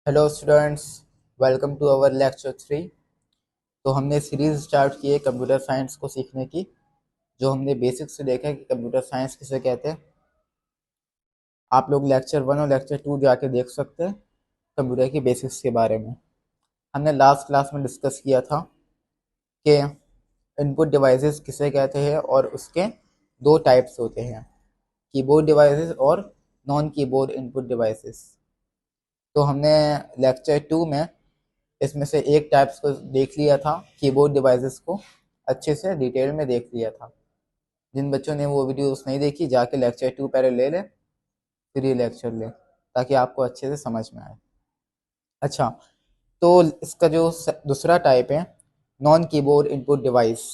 Hello students, welcome to our lecture 3। तो हमने series start की है कंप्यूटर साइंस को सीखने की। जो हमने बेसिक से देखा है कि कंप्यूटर साइंस किसे कहते हैं। आप लोग लेक्चर 1 और लेक्चर 2 जाके देख सकते हैं कंप्यूटर की बेसिक्स के बारे में। हमने लास्ट क्लास में डिस्कस किया था कि इनपुट डिवाइसेस किसे कहते हैं और उसके दो टाइप्स होते हैं, कीबोर्ड डिवाइसेस और नॉन कीबोर्ड इनपुट डिवाइसेस। तो हमने लेक्चर 2 में इसमें से एक टाइप्स को देख लिया था, कीबोर्ड डिवाइसेस को अच्छे से डिटेल में देख लिया था। जिन बच्चों ने वो वीडियोस नहीं देखी जाके लेक्चर 2 पहले ले ले, फिर ये लेक्चर ले, ताकि आपको अच्छे से समझ में आए। अच्छा, तो इसका जो दूसरा टाइप है नॉन कीबोर्ड इनपुट डिवाइस,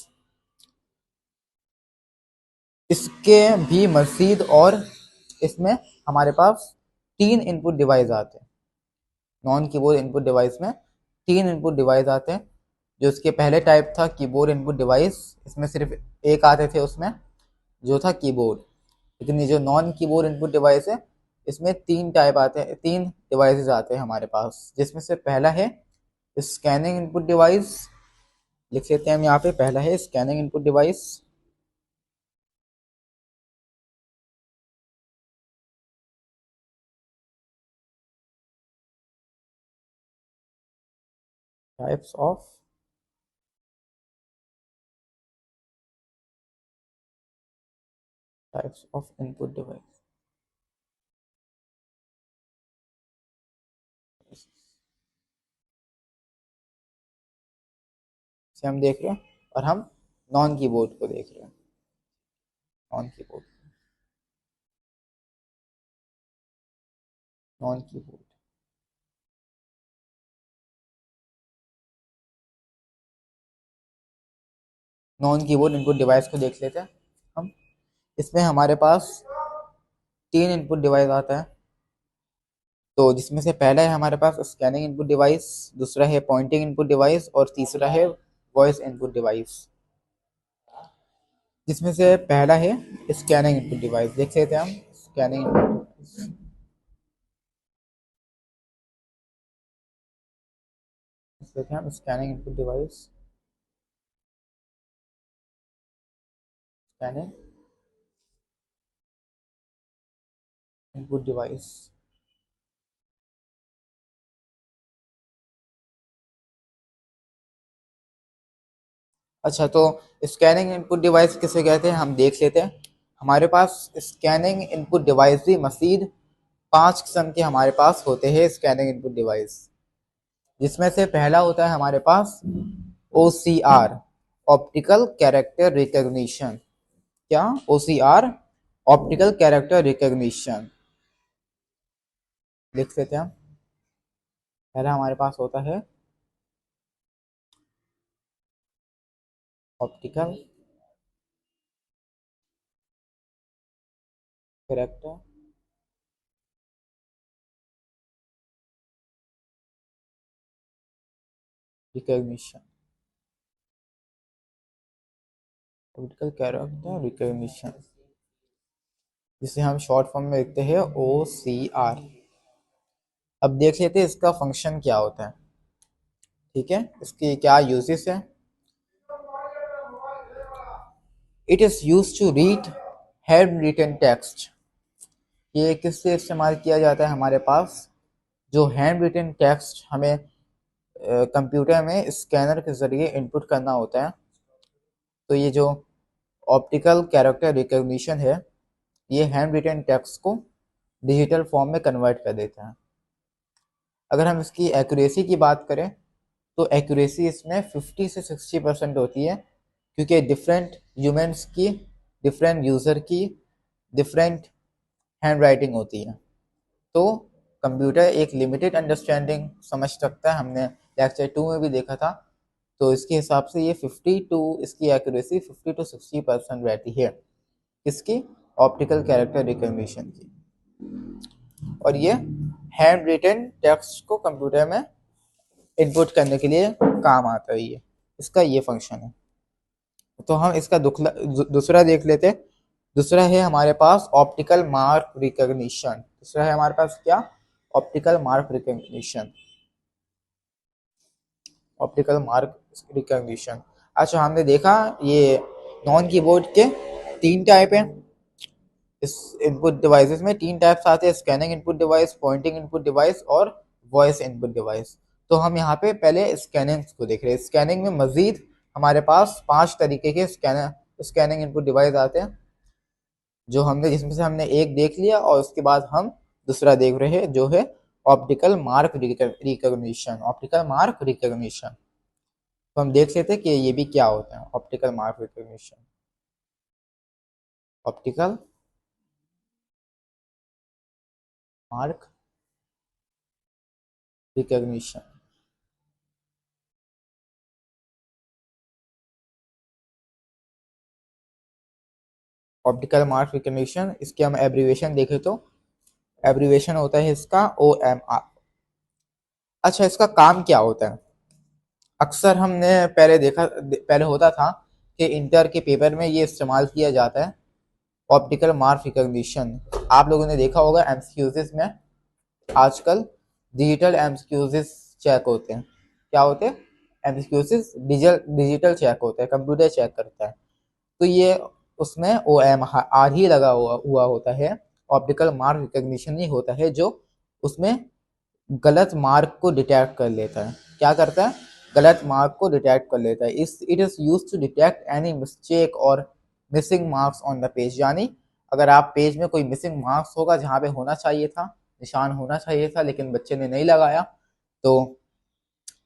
इसके भी मजीद और इसमें हमारे पास तीन इनपुट डिवाइस आते हैं। नॉन कीबोर्ड इनपुट डिवाइस में तीन इनपुट डिवाइस आते हैं। जो इसके पहले टाइप था कीबोर्ड इनपुट डिवाइस, इसमें सिर्फ एक आते थे उसमें, जो था कीबोर्ड। लेकिन ये जो नॉन कीबोर्ड इनपुट डिवाइस है, इसमें तीन टाइप आते हैं, तीन डिवाइसेस आते हैं हमारे पास। जिसमें से पहला है स्कैनिंग इनपुट डिवाइस। लिख लेते हैं हम यहाँ पे, पहला है scanning input device. Types of input device. से हम देख रहे हैं, और हम नॉन कीबोर्ड को देख रहे हैं। Non keyboard, non keyboard non keyboard input device को देख लेते हैं हम। इसमें हमारे पास तीन इनपुट डिवाइस आता है। तो जिसमें से पहला है हमारे पास स्कैनिंग इनपुट डिवाइस, दूसरा है पॉइंटिंग इनपुट डिवाइस और तीसरा है वॉइस इनपुट डिवाइस। जिसमें से पहला है स्कैनिंग इनपुट डिवाइस, देख लेते हैं हम। स्कैनिंग इनपुट डिवाइस, देख लेते हैं हम scanning input device. Scanning input device. अच्छा, तो स्कैनिंग इनपुट डिवाइस किसे कहते हैं हम देख लेते हैं। हमारे पास स्कैनिंग इनपुट डिवाइस भी मजीद 5 किस्म के हमारे पास होते हैं स्कैनिंग इनपुट डिवाइस। जिसमें से पहला होता है हमारे पास OCR, ऑप्टिकल कैरेक्टर रिकॉग्निशन। क्या? OCR, optical character recognition. लिख लेते हैं हम। पहला हमारे पास होता है optical character recognition. Optical character recognition, जिसे हम शॉर्ट फॉर्म में लिखते हैं OCR। अब देख लेते हैं इसका फंक्शन क्या होता है। ठीक है, इसकी क्या यूजेस है। It is use to read handwritten text. ये किससे इस्तेमाल किया जाता है हमारे पास? जो हैंड रिटन टेक्स्ट हमें कंप्यूटर में स्कैनर के ज़रिए इनपुट करना होता है, तो ये जो ऑप्टिकल कैरेक्टर रिकॉग्निशन है, ये हैंड रिटन टेक्स्ट को डिजिटल फॉर्म में कन्वर्ट कर देता है। अगर हम इसकी एक्यूरेसी की बात करें, तो एक्यूरेसी इसमें 50 से 60% होती है, क्योंकि डिफरेंट ह्यूमंस की, डिफरेंट यूज़र की डिफरेंट हैंड राइटिंग होती है। तो कंप्यूटर एक लिमिटेड अंडरस्टैंडिंग समझ सकता है, हमने लेक्चर 2 में भी देखा था। तो इसके हिसाब से ये 50 टू, इसकी एक्यूरेसी 50 to 60% रहती है, इसकी ऑप्टिकल कैरेक्टर रिकॉग्निशन की। और ये हैंड रिटन टेक्स्ट को कंप्यूटर में इनपुट करने के लिए काम आता है, ये इसका ये फंक्शन है। तो हम इसका दूसरा देख लेते हैं। दूसरा है हमारे पास ऑप्टिकल मार्क रिकॉग्निशन। दूसरा है हमारे पास क्या? Optical mark recognition, optical mark recognition. अच्छा, हमने देखा ये नॉन कीबोर्ड के 3 टाइप हैं। इस इनपुट डिवाइसेस में 3 टाइप्स आते हैं, scanning input device, pointing input device और वॉइस इनपुट डिवाइस। तो हम यहाँ पे पहले स्कैनिंग को देख रहे हैं। स्कैनिंग में मजीद हमारे पास 5 तरीके के स्कैनिंग इनपुट डिवाइस आते हैं, जो हमने जिसमें से हमने एक देख लिया और उसके बाद हम दूसरा देख रहे हैं, जो है optical mark recognition, optical mark recognition. तो हम देख लेते हैं कि ये भी क्या होता है, optical mark recognition, optical mark recognition. Optical mark recognition, इसके हम एब्रीवेशन देखें तो एब्रीवेशन होता है इसका OMR। अच्छा, इसका काम क्या होता है? अक्सर हमने पहले होता था कि इंटर के पेपर में ये इस्तेमाल किया जाता है, ऑप्टिकल मार्क रिकग्निशन। आप लोगों ने देखा होगा एमसीक्यूज़ में आजकल डिजिटल एमसीक्यूज़ चेक होते हैं। क्या होते हैं? एमसीक्यूज़ डिजिटल चेक होता है, कंप्यूटर चेक करता है। तो ये उसमें OMR ही लगा हुआ होता है, ऑप्टिकल मार्क रिकग्निशन ही होता है जो उसमें गलत मार्क को डिटेक्ट कर लेता है। क्या करता है? गलत मार्क को डिटेक्ट कर लेता है। It is use to detect any mistake और missing marks on the page. यानी अगर आप पेज में कोई मिसिंग मार्क्स होगा जहाँ पे होना चाहिए था, निशान होना चाहिए था, लेकिन बच्चे ने नहीं लगाया, तो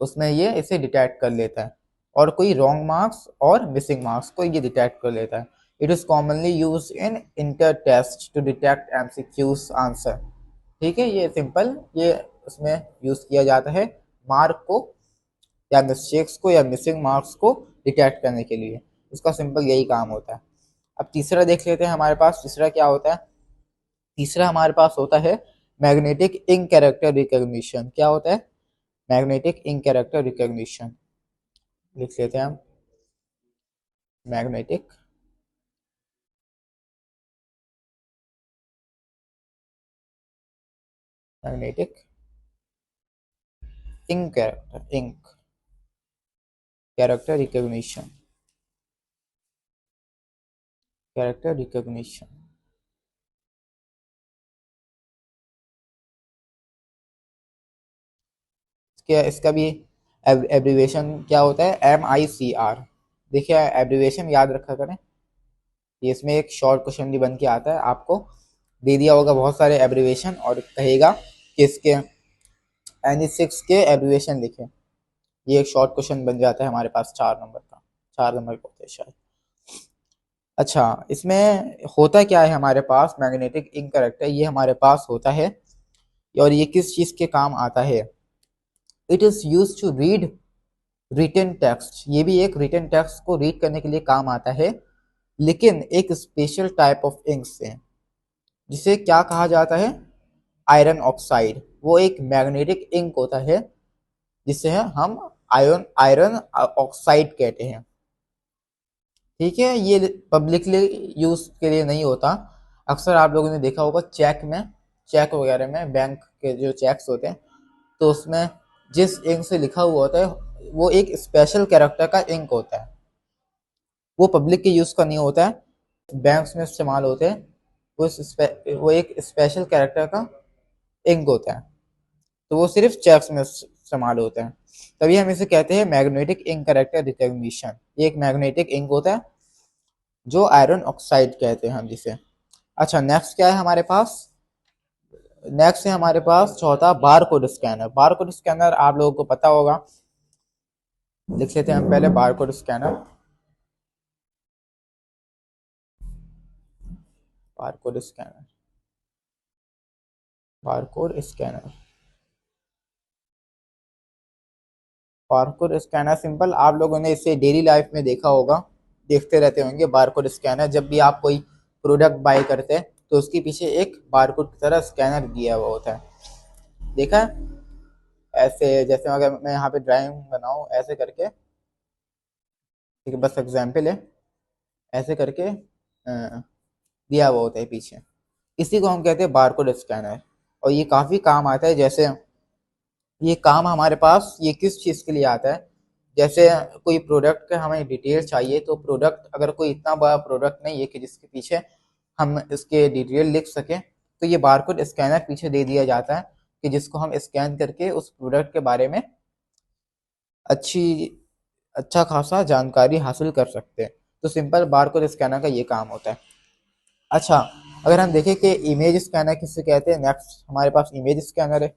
उसमें ये इसे डिटेक्ट कर लेता है, और कोई रॉन्ग मार्क्स और मिसिंग मार्क्स को ये डिटेक्ट कर लेता है। It is commonly use in inter test to detect MCQs answer. ठीक है, ये सिंपल, ये उसमें यूज किया जाता है मार्क को या मिस्टेक्स को या मिसिंग मार्क्स को डिटेक्ट करने के लिए। इसका सिंपल यही काम होता है। अब तीसरा देख लेते हैं, हमारे पास तीसरा क्या होता है। तीसरा हमारे पास होता है मैग्नेटिक इंक कैरेक्टर रिकॉग्निशन। क्या होता है? Magnetic ink character recognition. लिख लेते हैं हम, magnetic magnetic ink character recognition, character recognition. इसका भी एब्रीवेशन क्या होता है? MICR। देखिए, एब्रीवेशन याद रखा करें। ये इसमें एक शॉर्ट क्वेश्चन भी बन के आता है, आपको दे दिया होगा बहुत सारे एब्रीवेशन और कहेगा कि इसके एनी 6 के एब्रीवेशन लिखें। ये एक शॉर्ट क्वेश्चन बन जाता है हमारे पास 4 नंबर का, 4 नंबर का होता है शायद। अच्छा, इसमें होता क्या है हमारे पास? मैग्नेटिक इंक कैरेक्टर ये हमारे पास होता है, और ये किस चीज़ के काम आता है? It is use to read written text. ये भी एक रिटन टेक्स्ट को रीड करने के लिए काम आता है, लेकिन एक स्पेशल टाइप ऑफ इंक से, जिसे क्या कहा जाता है? Iron oxide. वो एक मैग्नेटिक इंक होता है जिसे हम आयरन ऑक्साइड कहते हैं। ठीक है, ये पब्लिकली यूज के लिए नहीं होता। अक्सर आप लोगों ने देखा होगा चेक वगैरह में, बैंक के जो चेक्स होते हैं, तो उसमें जिस इंक से लिखा हुआ होता है वो एक स्पेशल कैरेक्टर का इंक होता है, वो पब्लिक के यूज का नहीं होता है, बैंक्स में इस्तेमाल होते हैं। वो एक स्पेशल कैरेक्टर का इंक होता है, तो वो सिर्फ चेक्स में इस्तेमाल होता है। तभी हम इसे कहते हैं मैग्नेटिक इंक कैरेक्टर रिकॉग्निशन। ये एक मैग्नेटिक इंक होता है जो आयरन ऑक्साइड कहते हैं हम जिसे। अच्छा, नेक्स्ट क्या है हमारे पास? नेक्स्ट है हमारे पास चौथा bar code scanner. Bar code scanner आप लोगों को पता होगा, लिख लेते हैं हम पहले bar code scanner. Bar code scanner, bar code scanner, bar code scanner simple, आप लोगों ने इसे डेली लाइफ में देखा होगा, देखते रहते होंगे। बार कोड स्कैनर, जब भी आप कोई प्रोडक्ट बाय करते हैं तो उसके पीछे एक बार कोड की तरह स्कैनर दिया हुआ होता है, देखा है? ऐसे जैसे अगर मैं यहाँ पे ड्राइंग बनाऊँ ऐसे करके, ठीक है, बस एग्जाम्पल है, ऐसे करके दिया हुआ होता है पीछे। इसी को हम कहते हैं बारकोड स्कैनर। और ये काफ़ी काम आता है। जैसे ये काम हमारे पास ये किस चीज़ के लिए आता है, जैसे कोई प्रोडक्ट का हमें डिटेल चाहिए, तो प्रोडक्ट अगर कोई इतना बड़ा प्रोडक्ट नहीं है कि जिसके पीछे हम इसके डिटेल लिख सकें, तो ये बारकोड स्कैनर पीछे दे दिया जाता है कि जिसको हम स्कैन करके उस प्रोडक्ट के बारे में अच्छी अच्छा खासा जानकारी हासिल कर सकते हैं। तो सिंपल बारकोड स्कैनर का ये काम होता है। अच्छा, अगर हम देखें कि इमेज स्कैनर किससे कहते हैं, नेक्स्ट हमारे पास इमेज स्कैनर है।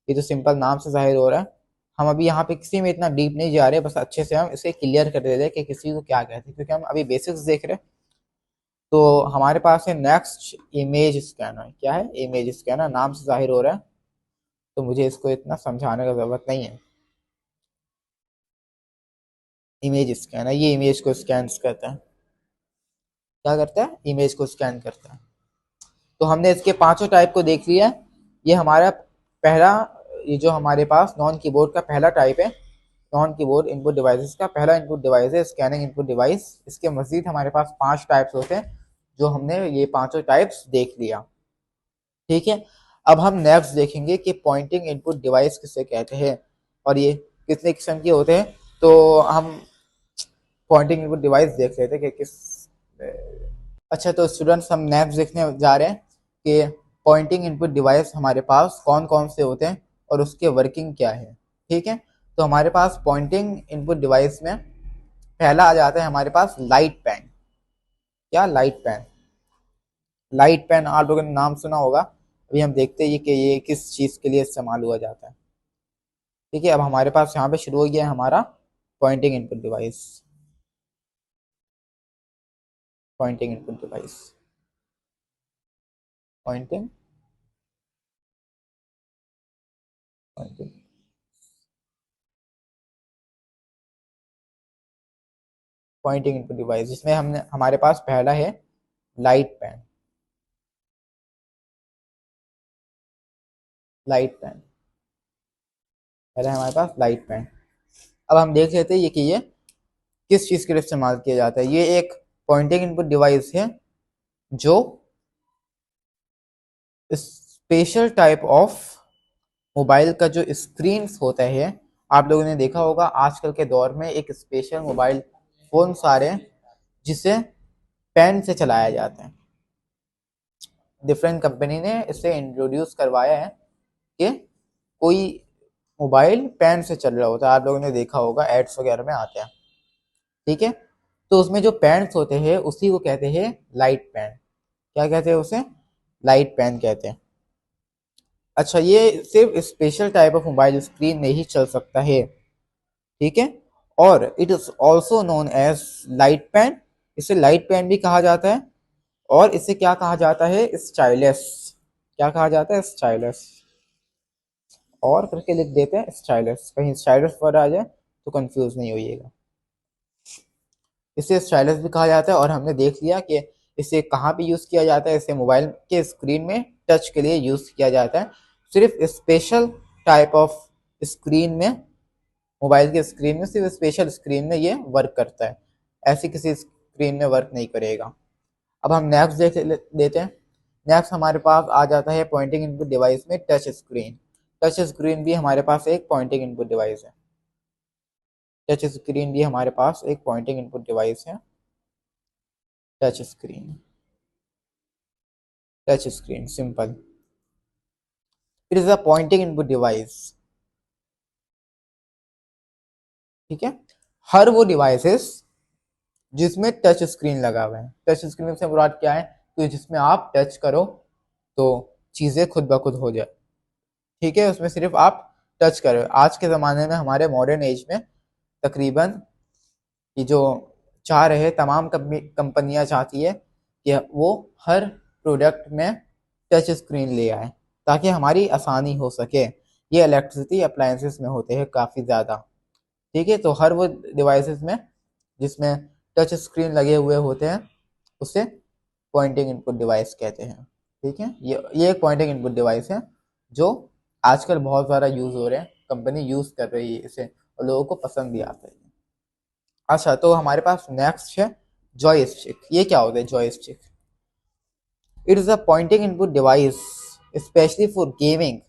ये तो सिंपल नाम से जाहिर हो रहा है। हम अभी यहाँ पे किसी में इतना डीप नहीं जा रहे, बस अच्छे से हम इसे क्लियर कर दे रहे हैं कि किसी को क्या कहते हैं, क्योंकि हम अभी बेसिक्स देख रहे हैं। तो हमारे पास है नेक्स्ट इमेज स्कैनर। क्या है? इमेज स्कैनर, नाम से जाहिर हो रहा है, तो मुझे इसको इतना समझाने का जरूरत नहीं है। इमेज स्कैनर ये इमेज को स्कैन करता है। क्या करता है? इमेज को स्कैन करता है। तो हमने इसके पांचों टाइप को देख लिया। ये हमारा पहला, ये जो हमारे पास नॉन कीबोर्ड का पहला टाइप है, नॉन कीबोर्ड इनपुट डिवाइसेस का पहला इनपुट डिवाइस है स्कैनिंग इनपुट डिवाइस। इसके मजीद हमारे पास 5 टाइप्स होते हैं, जो हमने ये पांचों टाइप्स देख लिया। ठीक है, अब हम नेक्स्ट देखेंगे कि पॉइंटिंग इनपुट डिवाइस किसे कहते हैं और ये कितने किस्म के होते हैं। तो हम पॉइंटिंग इनपुट डिवाइस देख लेते हैं कि किस। अच्छा, तो स्टूडेंट्स हम नेक्स्ट देखने जा रहे हैं कि पॉइंटिंग इनपुट डिवाइस हमारे पास कौन कौन से होते हैं और उसके वर्किंग क्या है। ठीक है, तो हमारे पास पॉइंटिंग इनपुट डिवाइस में पहला आ जाता है हमारे पास लाइट पेन। क्या? Light pen. लाइट पेन आप लोगों ने नाम सुना होगा। अभी हम देखते हैं कि ये किस चीज़ के लिए इस्तेमाल हुआ जाता है। ठीक है, अब हमारे पास यहाँ पे शुरू हो गया है हमारा pointing input device. Pointing input device, pointing pointing pointing input device, जिसमें हमने हमारे पास पहला है लाइट पेन। लाइट पेन पहला है हमारे पास लाइट पेन। अब हम देख लेते हैं ये कि ये किस चीज़ के लिए इस्तेमाल किया जाता है। ये एक पॉइंटिंग इनपुट डिवाइस है जो स्पेशल टाइप ऑफ मोबाइल का जो स्क्रीन होता है, आप लोगों ने देखा होगा आजकल के दौर में एक स्पेशल मोबाइल फोन सारे जिसे पेन से चलाया जाता है। डिफरेंट कंपनी ने इसे इंट्रोड्यूस करवाया है कि कोई मोबाइल पेन से चल रहा होता है। आप लोगों ने देखा होगा एड्स वगैरह में आते हैं। ठीक है, तो उसमें जो पेन्स होते हैं उसी को कहते हैं लाइट पेन। क्या कहते हैं उसे? लाइट पेन कहते हैं। अच्छा, ये सिर्फ special type of mobile screen में ही चल सकता है। ठीक है, और it is also known as light pen. इसे लाइट पेन भी कहा जाता है, और इसे क्या कहा जाता है? स्टाइलस। क्या कहा जाता है? स्टाइलस। और करके लिख देते हैं स्टाइलस, कहीं स्टाइलस वर्ड आ जाए तो कंफ्यूज नहीं होइएगा। इसे स्टाइलस भी कहा जाता है, और हमने देख लिया कि इसे कहाँ पे यूज़ किया जाता है। इसे मोबाइल के स्क्रीन में टच के लिए यूज़ किया जाता है। सिर्फ स्पेशल टाइप ऑफ स्क्रीन में, मोबाइल के स्क्रीन में, सिर्फ स्पेशल स्क्रीन में ये वर्क करता है, ऐसी किसी स्क्रीन में वर्क नहीं करेगा। अब हम नेक्स्ट देख लेते हैं। नेक्स्ट हमारे पास आ जाता है पॉइंटिंग इनपुट डिवाइस में टच स्क्रीन। टच स्क्रीन भी हमारे पास एक पॉइंटिंग इनपुट डिवाइस है। टच स्क्रीन भी हमारे पास एक पॉइंटिंग इनपुट डिवाइस है। Touch screen, touch screen simple, it is a pointing input device. ठीक है, हर वो डिवाइसेस जिसमें टच स्क्रीन लगा हुआ है। टच स्क्रीन से मुराद क्या है? तो जिसमें आप टच करो तो चीज़ें खुद ब खुद हो जाए। ठीक है, उसमें सिर्फ आप टच करो। आज के ज़माने में, हमारे मॉडर्न एज में, तकरीबन ये जो चाह रहे तमाम कंपनियां चाहती है कि वो हर प्रोडक्ट में टच स्क्रीन ले आए, ताकि हमारी आसानी हो सके। ये इलेक्ट्रिसिटी अप्लायंसेस में होते हैं काफ़ी ज़्यादा। ठीक है, तो हर वो डिवाइसेस में जिसमें टच स्क्रीन लगे हुए होते हैं उसे पॉइंटिंग इनपुट डिवाइस कहते हैं। ठीक है, ये एक पॉइंटिंग इनपुट डिवाइस है जो आजकल बहुत ज़्यादा यूज़ हो रहे हैं, कंपनी यूज़ कर रही है इसे, और लोगों को पसंद भी आता है। अच्छा, तो हमारे पास नेक्स्ट है जॉयस्टिक। ये क्या होता है joystick? It is a pointing input device specially for gaming.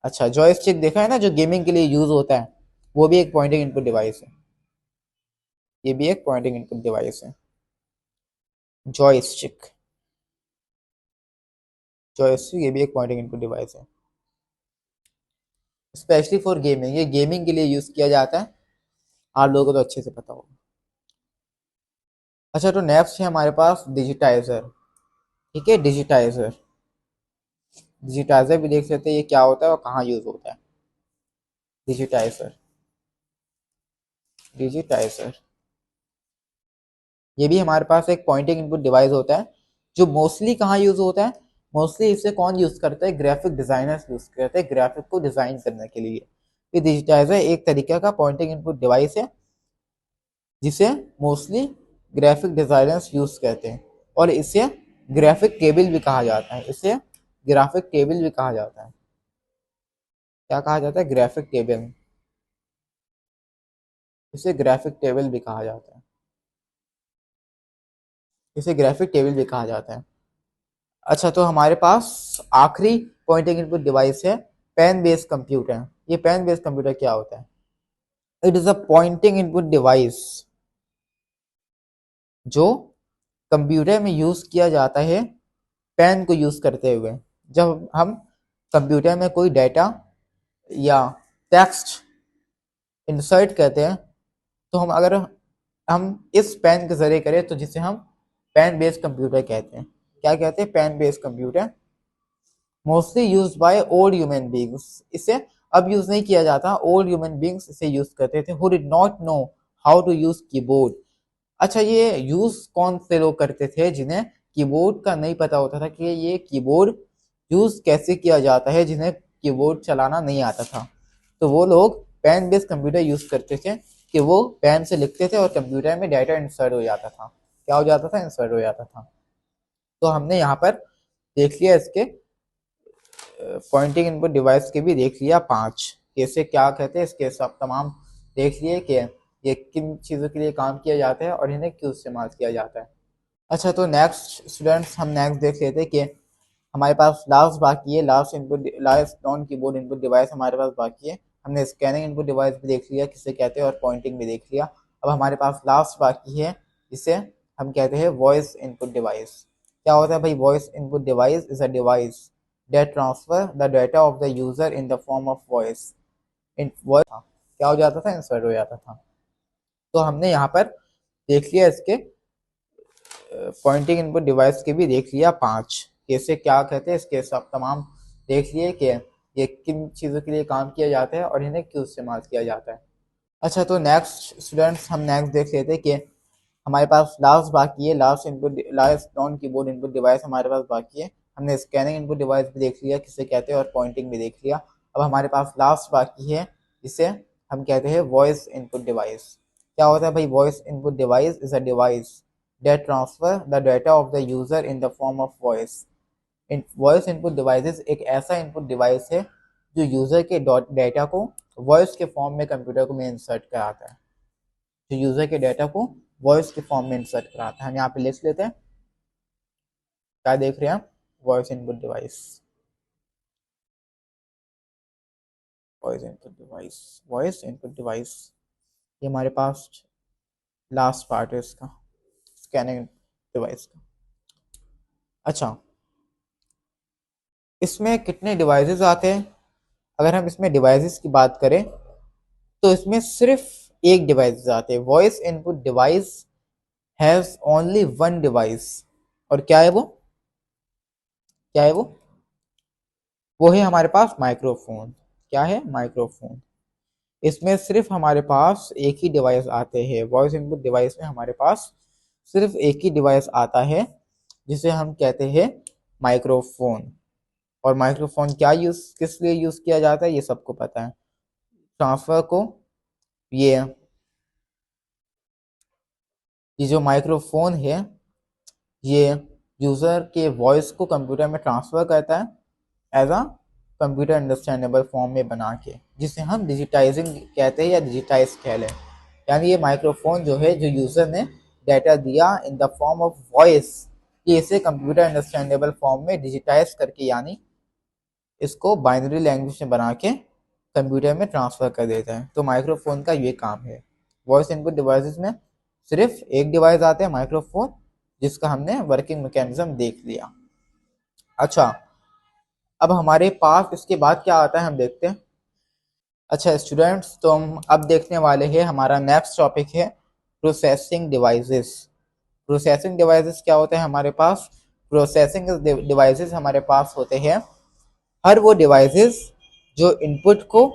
अच्छा, जॉयस्टिक देखा है ना, जो गेमिंग के लिए यूज होता है, वो भी एक पॉइंटिंग इनपुट डिवाइस है। ये भी एक पॉइंटिंग इनपुट डिवाइस है, जॉयस्टिक। जॉयस्टिक ये भी एक पॉइंटिंग इनपुट डिवाइस है, स्पेशली फॉर गेमिंग। ये गेमिंग के लिए यूज किया जाता है, आप लोगों को तो अच्छे से पता होगा। अच्छा, तो नेक्स्ट है हमारे पास डिजिटाइजर। ठीक है, डिजिटाइजर। डिजिटाइजर भी देख सकते हैं ये क्या होता है और कहाँ यूज होता है। डिजिटाइजर, डिजिटाइजर ये भी हमारे पास एक पॉइंटिंग इनपुट डिवाइस होता है, जो मोस्टली कहाँ यूज होता है। मोस्टली इसे कौन यूज करता है, ग्राफिक डिजाइनर्स यूज करते हैं, ग्राफिक को डिजाइन करने के लिए। ये डिजिटाइजर एक तरीके का पॉइंटिंग इनपुट डिवाइस है, जिसे मोस्टली ग्राफिक डिजाइनर्स यूज करते हैं, और इसे ग्राफिक टेबल भी कहा जाता है। इसे ग्राफिक टेबल भी कहा जाता है। क्या कहा जाता है, ग्राफिक टेबल। इसे ग्राफिक टेबल भी कहा जाता है। इसे ग्राफिक टेबल भी कहा जाता है। अच्छा, तो हमारे पास आखिरी पॉइंटिंग इनपुट डिवाइस है पेन बेस्ड कंप्यूटर। ये पेन बेस्ड कंप्यूटर क्या होता है, it is a pointing input device जो कंप्यूटर में यूज किया जाता है पेन को यूज करते हुए। जब हम कंप्यूटर में कोई डाटा या टेक्स्ट इंसर्ट करते हैं, तो हम अगर हम इस पेन के जरिए करें तो जिसे हम पेन बेस्ड कंप्यूटर कहते हैं। क्या कहते हैं, pen based computer. Mostly use by old human beings. इसे अब यूज नहीं किया जाता, ओल्ड ह्यूमन बींग्स इसे यूज करते थे, who did not know how to use keyboard. अच्छा, ये यूज कौन से लोग करते थे, जिन्हें कीबोर्ड का नहीं पता होता था कि ये कीबोर्ड यूज कैसे किया जाता है, जिन्हें कीबोर्ड चलाना नहीं आता था। तो वो लोग पेन बेस्ड कंप्यूटर यूज करते थे, कि वो पेन से लिखते थे और कंप्यूटर में डाटा इंसर्ट हो जाता था। क्या हो जाता था, इंसर्ट हो जाता था। तो हमने यहाँ पर देख लिया इसके पॉइंटिंग इनपुट डिवाइस के भी देख लिया 5, कैसे क्या कहते हैं, इसके सब तमाम देख लिए कि ये किन चीज़ों के लिए काम किया जाता है और इन्हें क्यों इस्तेमाल किया जाता है। अच्छा, तो नेक्स्ट स्टूडेंट्स हम नेक्स्ट देख लेते हैं कि हमारे पास लास्ट बाकी है, last non keyboard input device हमारे पास बाकी है। हमने स्कैनिंग इनपुट डिवाइस भी देख लिया किसे कहते हैं और पॉइंटिंग भी देख लिया। अब हमारे पास लास्ट बाकी है, जिसे हम कहते हैं वॉइस इनपुट डिवाइस। क्या होता है भाई, voice input device is a device that transfer the data of the user in the form of voice। In voice क्या हो जाता था, इंसर्ट हो जाता था। तो हमने यहाँ पर देख लिया इसके पॉइंटिंग इनपुट डिवाइस के भी देख लिया 5, कैसे क्या कहते हैं, इसके सब तमाम देख लिए कि ये किन चीज़ों के लिए काम किया जाता है और इन्हें क्यों इस्तेमाल किया जाता है। अच्छा, तो नेक्स्ट स्टूडेंट्स हम नेक्स्ट देख लेते हैं कि हमारे पास लास्ट बाकी है, last non keyboard input device हमारे पास बाकी है। हमने स्कैनिंग इनपुट डिवाइस भी देख लिया किसे कहते हैं और पॉइंटिंग भी देख लिया। अब हमारे पास लास्ट बाकी है, जिसे हम कहते हैं वॉइस इनपुट डिवाइस। क्या होता है भाई, voice input device is a device that transfer the data of the user in the form of voice। Voice input devices एक ऐसा इनपुट डिवाइस है जो यूजर के डाटा को वॉइस के फॉर्म में कंप्यूटर को में इंसर्ट कराता है। जो यूजर के डाटा को वॉइस के फॉर्म में इंसर्ट कराता है। हम यहाँ पे लिख लेते हैं, क्या देख रहे हैं हम, voice input device. Voice input device, voice input device ये हमारे पास लास्ट पार्ट है इसका, स्कैनिंग डिवाइस का। अच्छा, इसमें कितने डिवाइसेस आते हैं, अगर हम इसमें डिवाइसेस की बात करें तो इसमें सिर्फ एक डिवाइस आते हैं। Voice input device has only one device, और क्या है वो, क्या है वो है हमारे पास माइक्रोफोन। क्या है, माइक्रोफोन। इसमें सिर्फ हमारे पास एक ही डिवाइस आते हैं, वॉइस इनपुट डिवाइस में हमारे पास सिर्फ एक ही डिवाइस आता है, जिसे हम कहते हैं माइक्रोफोन। और माइक्रोफोन क्या यूज किस लिए यूज किया जाता है ये सबको पता है। ट्रांसफर को ये ये जो माइक्रोफोन है ये यूजर के वॉइस को कंप्यूटर में ट्रांसफर करता है as a computer understandable form में बना के, जिसे हम डिजिटाइजिंग कहते हैं या डिजिटाइज कह लें। यानी ये माइक्रोफोन जो है, जो यूजर ने डाटा दिया in the form of voice, ये इसे कंप्यूटर अंडरस्टैंडेबल फॉर्म में डिजिटाइज करके यानी इसको बाइनरी लैंग्वेज में बना के कंप्यूटर में ट्रांसफ़र कर देता है। तो माइक्रोफोन का ये काम है। वॉइस इनपुट डिवाइसेस में सिर्फ एक डिवाइस आता है माइक्रोफोन, जिसका हमने वर्किंग मैकेनिज्म देख लिया। अच्छा, अब हमारे पास इसके बाद क्या आता है हम देखते हैं। अच्छा स्टूडेंट्स, तो हम अब देखने वाले हैं, हमारा नेक्स्ट टॉपिक है प्रोसेसिंग डिवाइसेस। प्रोसेसिंग डिवाइसेस क्या होते हैं हमारे पास? प्रोसेसिंग डिवाइसेस हमारे पास होते हैं हर वो डिवाइसेस जो इनपुट को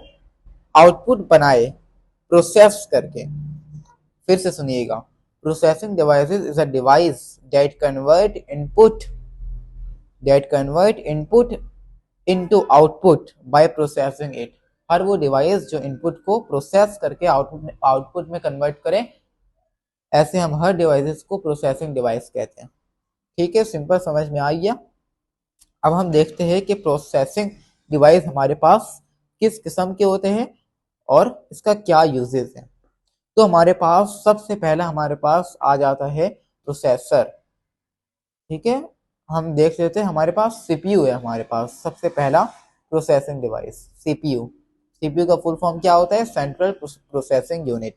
आउटपुट बनाए प्रोसेस करके। फिर से सुनिएगा, processing devices is a device that convert input into output by processing it. हर वो डिवाइस जो इनपुट को प्रोसेस करके आउटपुट में कन्वर्ट करे, ऐसे हम हर डिवाइसेस को प्रोसेसिंग डिवाइस कहते हैं। ठीक है, सिंपल समझ में आ गया। अब हम देखते हैं कि प्रोसेसिंग डिवाइस हमारे पास किस किस्म के होते हैं और इसका क्या यूजेस है। तो हमारे पास सबसे पहला हमारे पास आ जाता है प्रोसेसर। ठीक है, हम देख लेते हैं, हमारे पास सीपीयू है। हमारे पास सबसे पहला प्रोसेसिंग डिवाइस सीपीयू। सीपीयू का फुल फॉर्म क्या होता है? Central processing unit.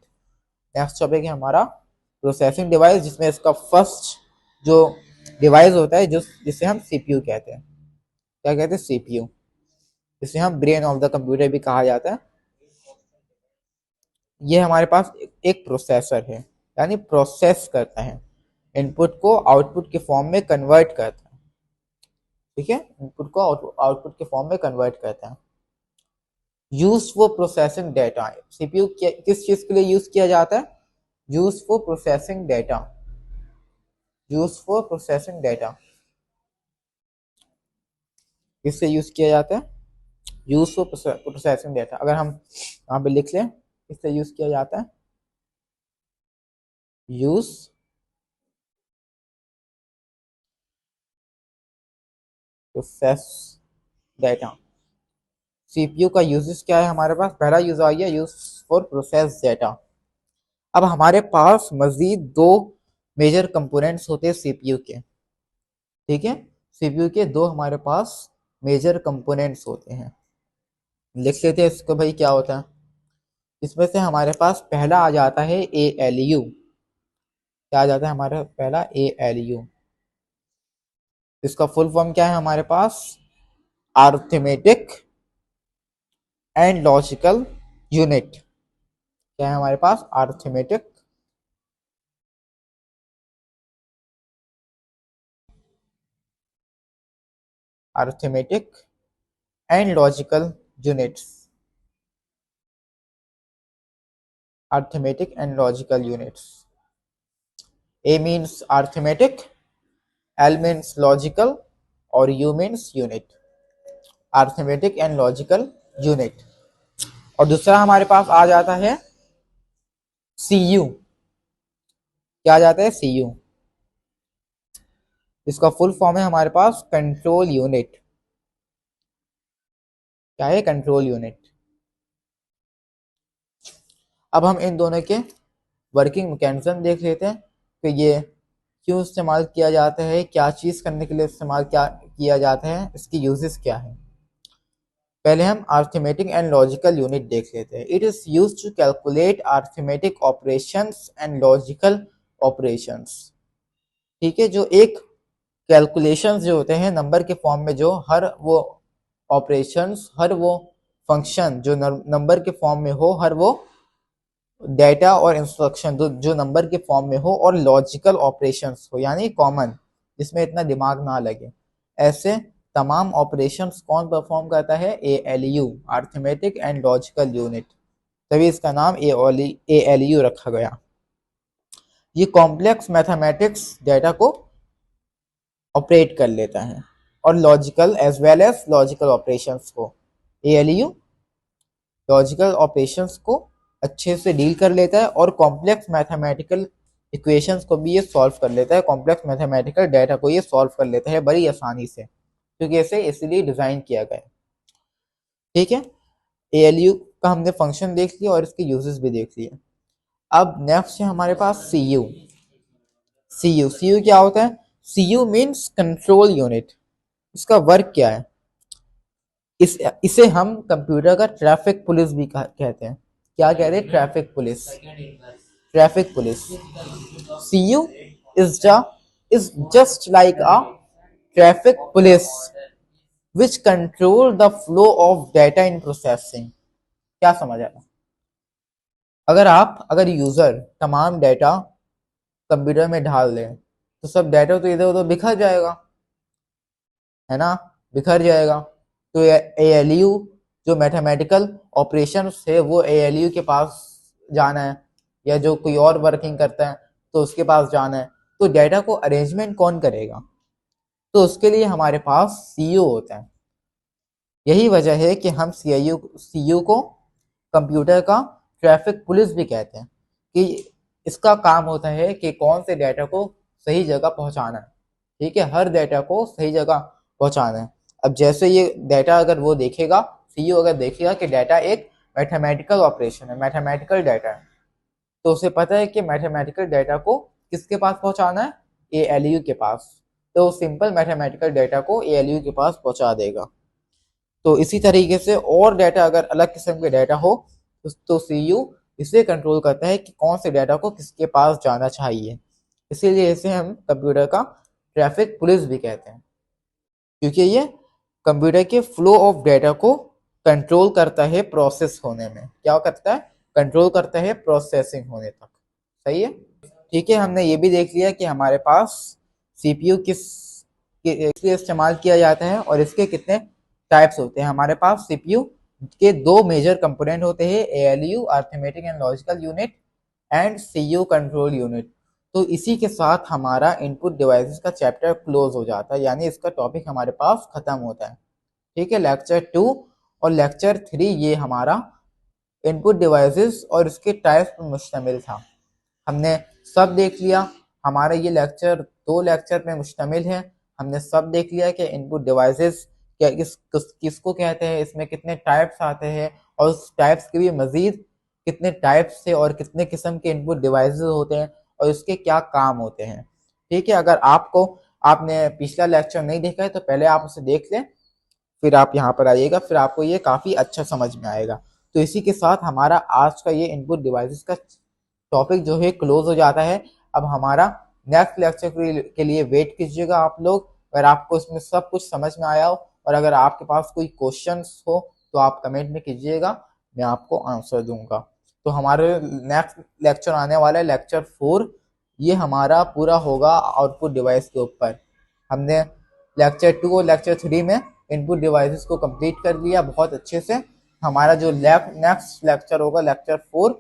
Next topic है हमारा प्रोसेसिंग डिवाइस, जिसमें इसका फर्स्ट जो डिवाइस होता है जिसे हम सीपीयू कहते हैं। क्या कहते हैं? सीपीयू, जिसे हम ब्रेन ऑफ द कंप्यूटर भी कहा जाता है। ये हमारे पास एक प्रोसेसर है, यानी प्रोसेस करता है, इनपुट को आउटपुट के फॉर्म में कन्वर्ट करता है। ठीक है, इनपुट को आउटपुट के फॉर्म में कन्वर्ट करता है। Use for processing data. CPU किस चीज के लिए यूज किया जाता है? Use for processing data. Use for processing data किससे यूज किया जाता है? Use for processing data. अगर हम यहाँ पे लिख लें, किससे यूज किया जाता है? Use process data. सीपीयू का यूजेस क्या है हमारे पास? पहला यूज आ गया यूज फॉर प्रोसेस डेटा। अब हमारे पास मजीद दो मेजर कंपोनेंट्स होते हैं सीपीयू के। ठीक है, सीपीयू के दो हमारे पास मेजर कंपोनेंट्स होते हैं। लिख लेते हैं इसको भाई, क्या होता है इसमें से। हमारे पास पहला आ जाता है ए एल यू। क्या आ जाता है हमारे पहला? A L U. इसका फुल फॉर्म क्या है हमारे पास? Arithmetic and logical unit. क्या है हमारे पास? Arithmetic arithmetic and logical units. Arithmetic and logical units. A means arithmetic, L means logical, और U means unit। Arithmetic and logical unit. और दूसरा हमारे पास आ जाता है CU। क्या आ जाता है? CU। इसका फुल फॉर्म है हमारे पास कंट्रोल यूनिट। क्या है? Control unit. अब हम इन दोनों के वर्किंग मैकेनिज्म देख लेते हैं कि ये क्यों इस्तेमाल किया जाता है, क्या चीज़ करने के लिए इस्तेमाल क्या किया जाता है, इसकी यूजेस क्या है। पहले हम अर्थमेटिक एंड लॉजिकल यूनिट देख लेते हैं। It is use to calculate arithmetic operations and logical operations. ठीक है, जो एक कैलकुलेशंस जो होते हैं नंबर के फॉर्म में, जो हर वो ऑपरेशंस, हर वो फंक्शन जो नंबर के फॉर्म में हो, हर वो डेटा और इंस्ट्रक्शन जो नंबर के फॉर्म में हो, और लॉजिकल ऑपरेशंस हो, यानी कॉमन, जिसमें इतना दिमाग ना लगे। ऐसे तमाम ऑपरेशंस कौन परफॉर्म करता है? ALU, arithmetic and logical unit. तभी इसका नाम ALU रखा गया। ये कॉम्प्लेक्स मैथमेटिक्स डेटा को ऑपरेट कर लेता है, और logical as well as logical operations को। ALU लॉजिकल ऑपरेशंस को अच्छे से डील कर लेता है, और कॉम्प्लेक्स मैथमेटिकल इक्वेशंस को भी ये सॉल्व कर लेता है। कॉम्प्लेक्स मैथमेटिकल डेटा को ये सॉल्व कर लेता है बड़ी आसानी से, क्योंकि इसे इसलिए डिज़ाइन किया गया है। ठीक है, ALU का हमने फंक्शन देख लिया और इसके यूजेस भी देख लिए। अब नेक्स्ट है हमारे पास CU। CU क्या होता है? CU means control unit. इसका वर्क क्या है? इसे हम कंप्यूटर का ट्रैफिक पुलिस भी कहते हैं। क्या कहते हैं? Traffic police. Traffic police. CU is the is just like a traffic police which control the flow of data in processing. क्या समझ आया? अगर यूजर तमाम डेटा कंप्यूटर में डाल दें तो सब डेटा तो इधर उधर बिखर जाएगा, है ना? बिखर जाएगा। तो एएलयू जो मैथमेटिकल ऑपरेशन है वो एएलयू के पास जाना है, या जो कोई और वर्किंग करता है तो उसके पास जाना है। तो डेटा को अरेंजमेंट कौन करेगा? तो उसके लिए हमारे पास सीईओ होता है। यही वजह है कि हम सीयू को कंप्यूटर का ट्रैफिक पुलिस भी कहते हैं, कि इसका काम होता है कि कौन से डेटा को सही जगह पहुंचाना है। ठीक है, हर डेटा को सही जगह पहुंचाना है। अब जैसे ये डेटा अगर वो देखेगा, सीयू अगर देखेगा कि डेटा एक मैथमेटिकल ऑपरेशन है, मैथमेटिकल डेटा है, तो उसे पता है कि मैथमेटिकल डेटा को किसके पास पहुंचाना है? एएलयू के पास। तो सिंपल मैथमेटिकल डेटा को एएलयू के पास पहुंचा देगा। तो इसी तरीके से और डेटा अगर अलग किस्म के डेटा हो तो सीयू इसे कंट्रोल करता है कि कौन से डेटा को किसके पास जाना चाहिए। इसीलिए इसे हम कंप्यूटर का ट्रैफिक पुलिस भी कहते हैं, क्योंकि ये कंप्यूटर के फ्लो ऑफ डेटा को कंट्रोल करता है प्रोसेस होने में। क्या करता है? कंट्रोल करता है प्रोसेसिंग होने तक। सही है। ठीक है, हमने ये भी देख लिया कि हमारे पास सीपीयू किस लिए इस्तेमाल किया जाता है और इसके कितने टाइप्स होते हैं। हमारे पास सीपीयू के दो मेजर कंपोनेंट होते हैं, ALU arithmetic and logical unit and CU control unit. तो इसी के साथ हमारा इनपुट डिवाइसेस का चैप्टर क्लोज हो जाता है, यानी इसका टॉपिक हमारे पास खत्म होता है। ठीक है, लेक्चर 2 और लेक्चर 3 ये हमारा इनपुट डिवाइसेस और इसके टाइप्स पर मुश्तमिल था। हमने सब देख लिया। हमारा ये लेक्चर 2 लेक्चर में मुश्तमिल है। हमने सब देख लिया कि इनपुट डिवाइसेस क्या किसको कहते हैं, इसमें कितने टाइप्स आते हैं, और उस टाइप्स के भी मजीद कितने टाइप्स से और कितने किस्म के इनपुट डिवाइसेस होते हैं और इसके क्या काम होते हैं। ठीक है, अगर आपने पिछला लेक्चर नहीं देखा है तो पहले आप उसे देख लें, फिर आप यहाँ पर आइएगा, फिर आपको ये काफ़ी अच्छा समझ में आएगा। तो इसी के साथ हमारा आज का ये इनपुट डिवाइसेस का टॉपिक जो है क्लोज हो जाता है। अब हमारा नेक्स्ट लेक्चर के लिए वेट कीजिएगा आप लोग। अगर आपको इसमें सब कुछ समझ में आया हो और अगर आपके पास कोई क्वेश्चंस हो तो आप कमेंट में कीजिएगा, मैं आपको आंसर दूंगा। तो हमारे नेक्स्ट लेक्चर आने वाला है लेक्चर 4। ये हमारा पूरा होगा आउटपुट डिवाइस के ऊपर। हमने लेक्चर 2 और लेक्चर 3 में इनपुट डिवाइसेस को कंप्लीट कर लिया बहुत अच्छे से। हमारा जो नेक्स्ट लेक्चर होगा लेक्चर 4,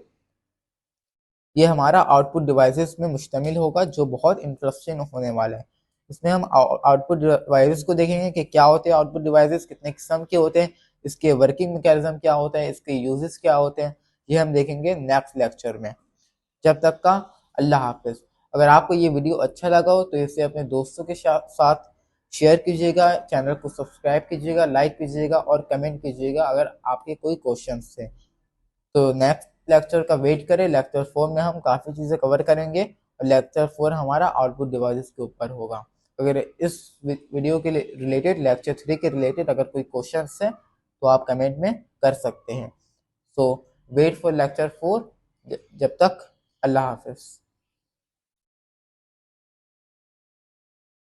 ये हमारा आउटपुट डिवाइसेस में मुश्तमिल होगा, जो बहुत इंटरेस्टिंग होने वाला है। इसमें हम आउटपुट डिवाइसेस को देखेंगे कि क्या होते हैं आउटपुट डिवाइसेस, कितने किस्म के होते हैं, इसके वर्किंग मैकेनिज्म क्या होता है, इसके यूजेस क्या होते हैं, ये हम देखेंगे नेक्स्ट लेक्चर में। जब तक का अल्लाह हाफिज। अगर आपको ये वीडियो अच्छा लगा हो तो इसे अपने दोस्तों के साथ शेयर कीजिएगा, चैनल को सब्सक्राइब कीजिएगा, लाइक कीजिएगा और कमेंट कीजिएगा अगर आपके कोई क्वेश्चन थे। तो नेक्स्ट लेक्चर का वेट करें। लेक्चर 4 में हम काफ़ी चीज़ें कवर करेंगे और लेक्चर 4 हमारा आउटपुट डिवाइसेस के ऊपर होगा। अगर इस वीडियो के रिलेटेड लेक्चर 3 के रिलेटेड अगर कोई क्वेश्चन है तो आप कमेंट में कर सकते हैं। सो वेट फॉर लेक्चर 4। जब तक अल्लाह हाफिज़।